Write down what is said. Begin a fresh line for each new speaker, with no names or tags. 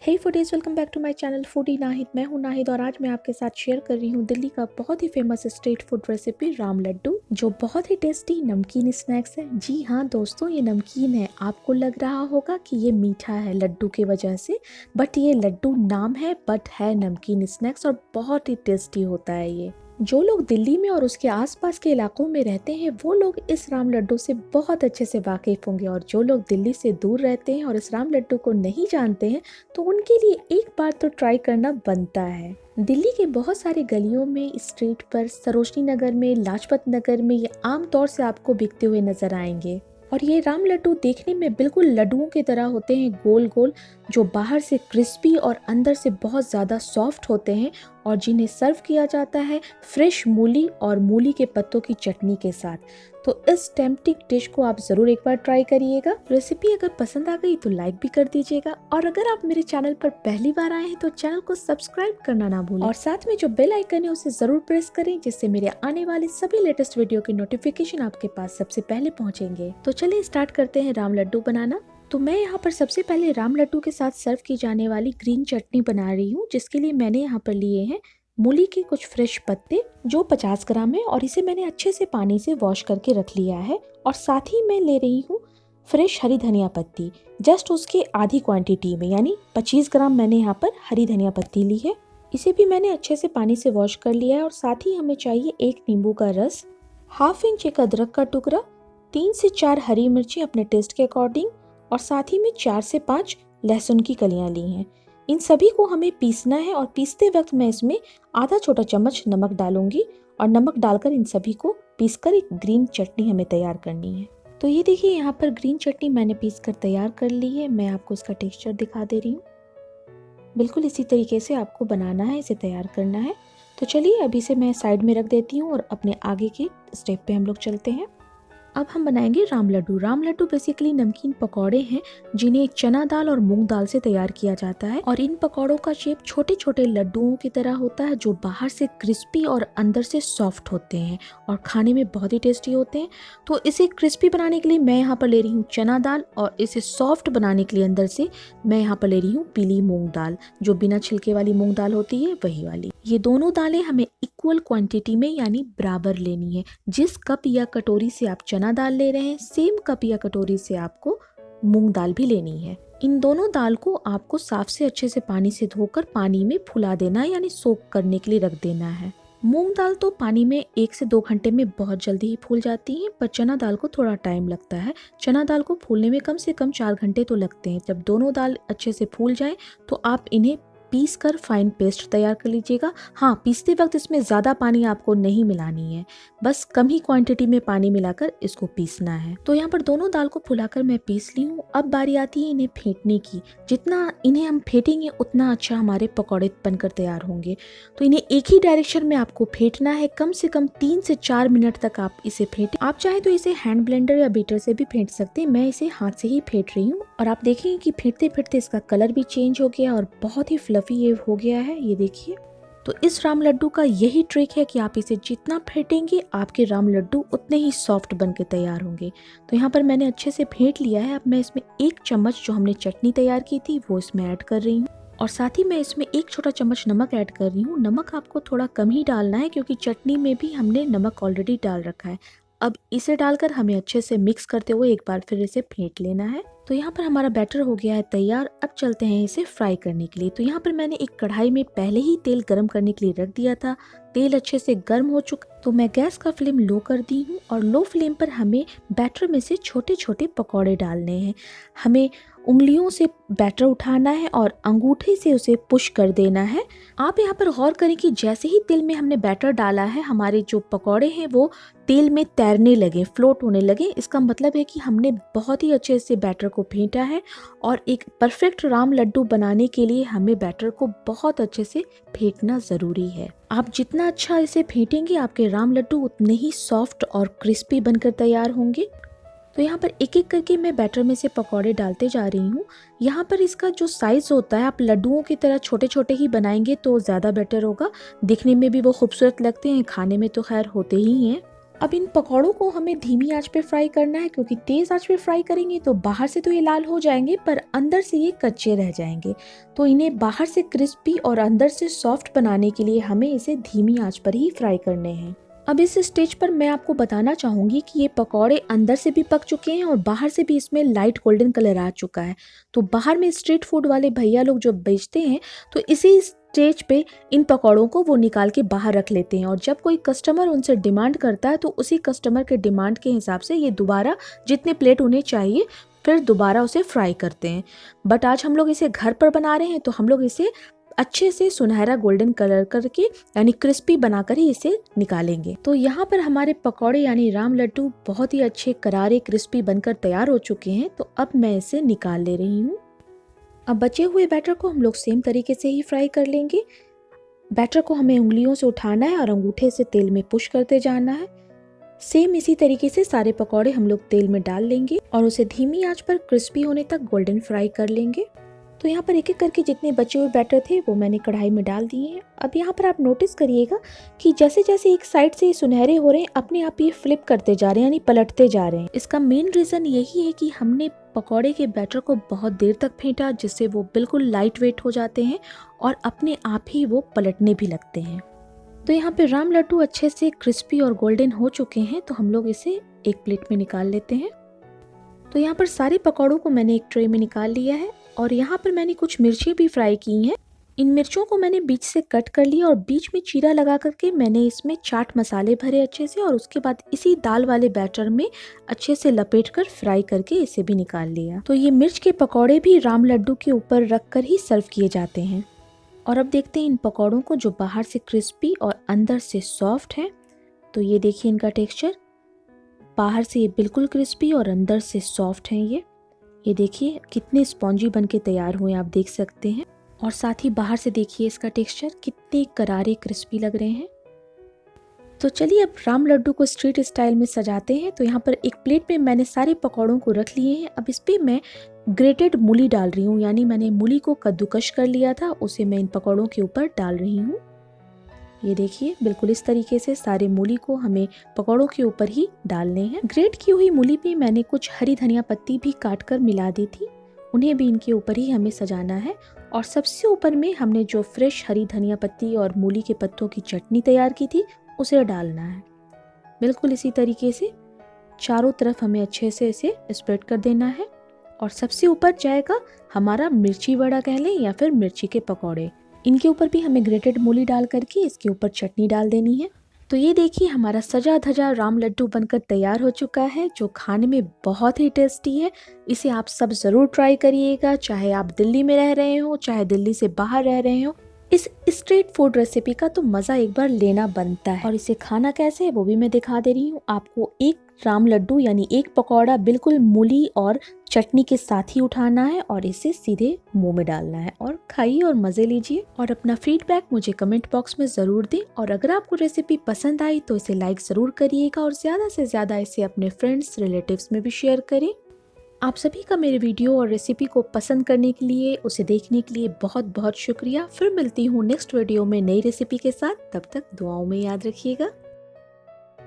Hey foodies, welcome back to my channel foodie Nahid. मैं हूं नाहिद और आज मैं आपके साथ शेयर कर रही हूं दिल्ली का बहुत ही famous street food recipe Ram laddu, जो बहुत ही टेस्टी नमकीन स्नैक्स है। जी हाँ दोस्तों, ये नमकीन है। आपको लग रहा होगा कि ये मीठा है लड्डू की वजह से, बट ये लड्डू नाम है बट है नमकीन स्नैक्स और बहुत ही टेस्टी होता है ये। जो लोग दिल्ली में और उसके आसपास के इलाकों में रहते हैं वो लोग इस राम लड्डू से बहुत अच्छे से वाकिफ होंगे, और जो लोग दिल्ली से दूर रहते हैं और इस राम लड्डू को नहीं जानते हैं तो उनके लिए एक बार तो ट्राई करना बनता है। दिल्ली के बहुत सारे गलियों में, स्ट्रीट पर, सरोजनी नगर में, लाजपत नगर में ये आमतौर से आपको बिकते हुए नजर आएंगे। और ये राम लड्डू देखने में बिल्कुल लड्डुओं की तरह होते हैं, गोल गोल, जो बाहर से क्रिस्पी और अंदर से बहुत ज़्यादा सॉफ्ट होते हैं, और जिन्हें सर्व किया जाता है फ्रेश मूली और मूली के पत्तों की चटनी के साथ। तो इस टेम्पटिंग डिश को आप ज़रूर एक बार ट्राई करिएगा। रेसिपी अगर पसंद आ गई तो लाइक भी कर दीजिएगा, और अगर आप मेरे चैनल पर पहली बार आए हैं तो चैनल को सब्सक्राइब करना ना भूलें, और साथ में जो बेल आइकन है उसे ज़रूर प्रेस करें, जिससे मेरे आने वाले सभी लेटेस्ट वीडियो के नोटिफिकेशन आपके पास सबसे पहले पहुँचेंगे। तो चलिए स्टार्ट करते हैं राम लड्डू बनाना। तो मैं यहाँ पर सबसे पहले राम लड्डू के साथ सर्व की जाने वाली ग्रीन चटनी बना रही हूँ, जिसके लिए मैंने यहाँ पर लिए हैं मूली के कुछ फ्रेश पत्ते जो 50 ग्राम है, और इसे मैंने अच्छे से पानी से वॉश करके रख लिया है। और साथ ही मैं ले रही हूँ फ्रेश हरी धनिया पत्ती, जस्ट उसके आधी क्वांटिटी में, यानी 25 ग्राम मैंने यहाँ पर हरी धनिया पत्ती ली है। इसे भी मैंने अच्छे से पानी से वॉश कर लिया है। और साथ ही हमें चाहिए 1 नींबू का रस, ½ इंच एक अदरक का टुकड़ा, 3 से 4 हरी मिर्ची अपने टेस्ट के अकॉर्डिंग, और साथ ही में 4 से 5 लहसुन की कलियां ली हैं। इन सभी को हमें पीसना है, और पीसते वक्त मैं इसमें आधा छोटा चम्मच नमक डालूंगी, और नमक डालकर इन सभी को पीसकर एक ग्रीन चटनी हमें तैयार करनी है। तो ये देखिए, यहाँ पर ग्रीन चटनी मैंने पीसकर तैयार कर ली है। मैं आपको इसका टेक्सचर दिखा दे रही हूँ। बिल्कुल इसी तरीके से आपको बनाना है, इसे तैयार करना है। तो चलिए अभी से मैं साइड में रख देती हूँ और अपने आगे के स्टेप पे हम लोग चलते हैं। अब हम बनाएंगे राम लड्डू। राम लड्डू बेसिकली नमकीन पकौड़े हैं, जिन्हें चना दाल और मूंग दाल से तैयार किया जाता है। और इन पकौड़ों का शेप छोटे छोटे लड्डुओं की तरह होता है, जो बाहर से क्रिस्पी और अंदर से सॉफ्ट होते हैं, और खाने में बहुत ही टेस्टी होते हैं। तो इसे क्रिस्पी बनाने के लिए मैं यहाँ पर ले रही हूँ चना दाल, और इसे सॉफ्ट बनाने के लिए अंदर से मैं यहाँ पर ले रही हूँ पीली मूंग दाल, जो बिना छिलके वाली मूंग दाल होती है, वही वाली। ये दोनों दालें हमें इक्वल क्वांटिटी में, यानी बराबर लेनी है। जिस कप या कटोरी से आप चना दाल ले रहे हैं, सेम कप या कटोरी से आपको मूंग दाल भी लेनी है। इन दोनों दाल को आपको साफ से अच्छे से पानी से धोकर पानी में फुला देना है, यानी सोक करने के लिए रख देना है। मूंग दाल तो पानी में 1 से 2 घंटे में बहुत जल्दी ही फूल जाती है, पर चना दाल को थोड़ा टाइम लगता है। चना दाल को फूलने में कम से कम 4 घंटे तो लगते हैं। जब दोनों दाल अच्छे से फूल जाए तो आप इन्हें पीस कर फाइन पेस्ट तैयार कर लीजिएगा। हाँ, पीसते वक्त इसमें ज़्यादा पानी आपको नहीं मिलानी है, बस कम ही क्वांटिटी में पानी मिलाकर इसको पीसना है। तो यहाँ पर दोनों दाल को फुलाकर मैं पीस ली हूँ। अब बारी आती है इन्हें फेंटने की। जितना इन्हें हम फेंटेंगे उतना अच्छा हमारे पकौड़े बनकर तैयार होंगे। तो इन्हें एक ही डायरेक्शन में आपको फेंटना है। कम से कम 3 से 4 मिनट तक आप इसे फेंटें। आप चाहे तो इसे हैंड ब्लेंडर या बीटर से भी फेंट सकते हैं। मैं इसे हाथ से ही फेंट रही हूँ, और आप देखेंगे कि फेंटते फेंटते इसका कलर भी चेंज हो गया और बहुत ही फ्लफी ये हो गया है। ये देखिए। तो इस राम लड्डू का यही ट्रिक है कि आप इसे जितना फेंटेंगे आपके राम लड्डू उतने ही सॉफ्ट बनके तैयार होंगे। तो यहाँ पर मैंने अच्छे से फेंट लिया है। अब मैं इसमें 1 चम्मच जो हमने चटनी तैयार की थी वो इसमें ऐड कर रही हूँ, और साथ ही मैं इसमें 1 छोटा चम्मच नमक ऐड कर रही हूँ। नमक आपको थोड़ा कम ही डालना है, क्योंकि चटनी में भी हमने नमक ऑलरेडी डाल रखा है। अब इसे डालकर हमें अच्छे से मिक्स करते हुए एक बार फिर इसे फेंट लेना है। तो यहाँ पर हमारा बैटर हो गया है तैयार। अब चलते हैं इसे फ्राई करने के लिए। तो यहाँ पर मैंने एक कढ़ाई में पहले ही तेल गर्म करने के लिए रख दिया था। तेल अच्छे से गर्म हो चुका, तो मैं गैस का फ्लेम लो कर दी हूँ, और लो फ्लेम पर हमें बैटर में से छोटे छोटे पकौड़े डालने हैं। हमें उंगलियों से बैटर उठाना है और अंगूठे से उसे पुश कर देना है। आप यहाँ पर गौर करें कि जैसे ही तेल में हमने बैटर डाला है, हमारे जो पकौड़े हैं वो तेल में तैरने लगे, फ्लोट होने लगे। इसका मतलब है कि हमने बहुत ही अच्छे से बैटर को फेंटा है, और एक परफेक्ट राम लड्डू बनाने के लिए हमें बैटर को बहुत अच्छे से फेंटना ज़रूरी है। आप जितना अच्छा इसे फेंटेंगे आपके राम लड्डू उतने ही सॉफ्ट और क्रिस्पी बनकर तैयार होंगे। तो यहाँ पर एक एक करके मैं बैटर में से पकौड़े डालते जा रही हूँ। यहाँ पर इसका जो साइज़ होता है, आप लड्डुओं की तरह छोटे छोटे ही बनाएंगे तो ज़्यादा बेटर होगा। दिखने में भी वो खूबसूरत लगते हैं, खाने में तो खैर होते ही हैं। अब इन पकौड़ों को हमें धीमी आंच पे फ्राई करना है, क्योंकि तेज आंच पे फ्राई करेंगे तो बाहर से तो ये लाल हो जाएंगे पर अंदर से ये कच्चे रह जाएंगे। तो इन्हें बाहर से क्रिस्पी और अंदर से सॉफ्ट बनाने के लिए हमें इसे धीमी आंच पर ही फ्राई करने हैं। अब इस स्टेज पर मैं आपको बताना चाहूंगी कि ये पकौड़े अंदर से भी पक चुके हैं और बाहर से भी इसमें लाइट गोल्डन कलर आ चुका है। तो बाहर में स्ट्रीट फूड वाले भैया लोग जो बेचते हैं तो इसी स्टेज पे इन पकौड़ों को वो निकाल के बाहर रख लेते हैं, और जब कोई कस्टमर उनसे डिमांड करता है तो उसी कस्टमर के डिमांड के हिसाब से ये दोबारा जितने प्लेट उन्हें चाहिए फिर दोबारा उसे फ्राई करते हैं। बट आज हम लोग इसे घर पर बना रहे हैं तो हम लोग इसे अच्छे से सुनहरा गोल्डन कलर करके यानी क्रिस्पी बनाकर ही इसे निकालेंगे। तो यहाँ पर हमारे पकौड़े यानी राम लड्डू बहुत ही अच्छे करारे क्रिस्पी बनकर तैयार हो चुके हैं। तो अब मैं इसे निकाल ले रही हूँ। अब बचे हुए बैटर को हम लोग सेम तरीके से ही फ्राई कर लेंगे। बैटर को हमें उंगलियों से उठाना है और अंगूठे से तेल में पुश करते जाना है। सेम इसी तरीके से सारे पकौड़े हम लोग तेल में डाल लेंगे और उसे धीमी आंच पर क्रिस्पी होने तक गोल्डन फ्राई कर लेंगे। तो यहाँ पर एक एक करके जितने बचे हुए बैटर थे वो मैंने कढ़ाई में डाल दिए हैं। अब यहाँ पर आप नोटिस करिएगा कि जैसे जैसे एक साइड से सुनहरे हो रहे हैं अपने आप ये फ्लिप करते जा रहे हैं यानी पलटते जा रहे हैं। इसका मेन रीज़न यही है कि हमने पकौड़े के बैटर को बहुत देर तक फेंटा, जिससे वो बिल्कुल लाइट वेट हो जाते हैं और अपने आप ही वो पलटने भी लगते हैं। तो यहाँ पे राम लड्डू अच्छे से क्रिस्पी और गोल्डन हो चुके हैं। तो हम लोग इसे एक प्लेट में निकाल लेते हैं। तो यहाँ पर सारे पकौड़ों को मैंने एक ट्रे में निकाल लिया है और यहाँ पर मैंने कुछ मिर्ची भी फ्राई की हैं। इन मिर्चों को मैंने बीच से कट कर लिया और बीच में चीरा लगा करके मैंने इसमें चाट मसाले भरे अच्छे से, और उसके बाद इसी दाल वाले बैटर में अच्छे से लपेट कर फ्राई करके इसे भी निकाल लिया। तो ये मिर्च के पकौड़े भी राम लड्डू के ऊपर रख कर ही सर्व किए जाते हैं। और अब देखते हैं इन पकौड़ों को जो बाहर से क्रिस्पी और अंदर से सॉफ्ट है। तो ये देखिए इनका टेक्सचर, बाहर से ये बिल्कुल क्रिस्पी और अंदर से सॉफ्ट है। ये देखिए कितने स्पॉन्जी बन के तैयार हुए आप देख सकते हैं। और साथ ही बाहर से देखिए इसका टेक्सचर कितने करारे क्रिस्पी लग रहे हैं। तो चलिए अब राम लड्डू को स्ट्रीट स्टाइल में सजाते हैं। तो यहाँ पर एक प्लेट में मैंने सारे पकौड़ों को रख लिए हैं। अब इस पर मैं ग्रेटेड मूली डाल रही हूँ, यानी मैंने मूली को कद्दूकश कर लिया था, उसे मैं इन पकौड़ों के ऊपर डाल रही हूँ। ये देखिए बिल्कुल इस तरीके से सारे मूली को हमें पकौड़ों के ऊपर ही डालने हैं। ग्रेट की हुई मूली पे मैंने कुछ हरी धनिया पत्ती भी काट कर मिला दी थी, उन्हें भी इनके ऊपर ही हमें सजाना है। और सबसे ऊपर में हमने जो फ्रेश हरी धनिया पत्ती और मूली के पत्तों की चटनी तैयार की थी उसे डालना है। बिल्कुल इसी तरीके से चारों तरफ हमें अच्छे से इसे स्प्रेड कर देना है। और सबसे ऊपर जाएगा हमारा मिर्ची वड़ा कह लें या फिर मिर्ची के पकौड़े। इनके ऊपर भी हमें ग्रेटेड मूली डाल करके इसके ऊपर चटनी डाल देनी है। तो ये देखिए हमारा सजा धजा राम लड्डू बनकर तैयार हो चुका है, जो खाने में बहुत ही टेस्टी है। इसे आप सब ज़रूर ट्राई करिएगा, चाहे आप दिल्ली में रह रहे हो चाहे दिल्ली से बाहर रह रहे हो। इस स्ट्रीट फूड रेसिपी का तो मज़ा एक बार लेना बनता है। और इसे खाना कैसे है वो भी मैं दिखा दे रही हूँ आपको। एक राम लड्डू यानी एक पकौड़ा बिल्कुल मूली और चटनी के साथ ही उठाना है और इसे सीधे मुंह में डालना है और खाइए और मज़े लीजिए। और अपना फीडबैक मुझे कमेंट बॉक्स में ज़रूर दें। और अगर आपको रेसिपी पसंद आई तो इसे लाइक ज़रूर करिएगा और ज़्यादा से ज़्यादा इसे अपने फ्रेंड्स रिलेटिव्स में भी शेयर करें। आप सभी का मेरे वीडियो और रेसिपी को पसंद करने के लिए, उसे देखने के लिए बहुत बहुत शुक्रिया। फिर मिलती हूँ नेक्स्ट वीडियो में नई रेसिपी के साथ। तब तक दुआओं में याद रखिएगा।